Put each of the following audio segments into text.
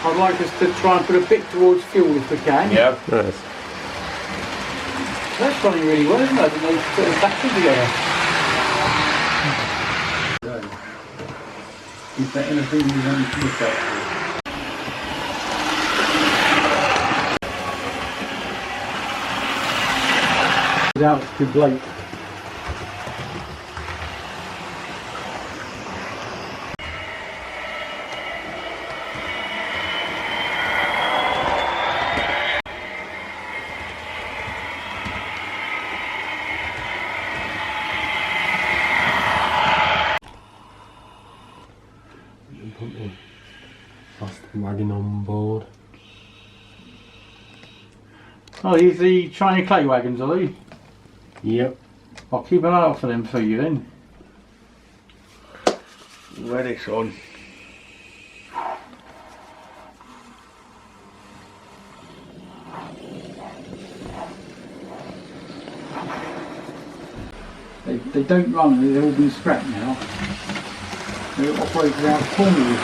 I'd like us to try and put a bit towards fuel if we can. Yeah. Nice. That's running really well, isn't it? I didn't know you could put the battery together. Is there anything you want to look at? Without it's too late. Put the fast wagon on board. Oh, these are the China clay wagons, are they? Yep. I'll keep an eye out for them for you then. Ready, son. They don't run, they've all been scrapped now. They're operated out of Cornwall.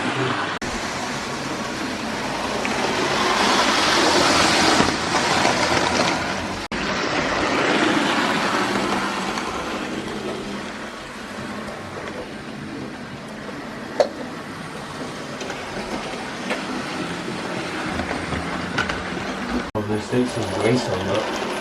Oh, there's still some waste on that.